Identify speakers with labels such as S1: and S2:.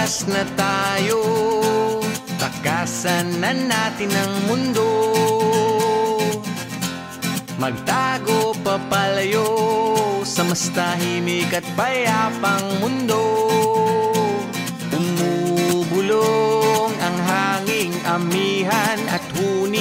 S1: Lumabas na tayo, takasan na natin ang mundo. Magtago papalayo sa mas tahimik at payapang mundo. Umubulong ang hanging amihan at huni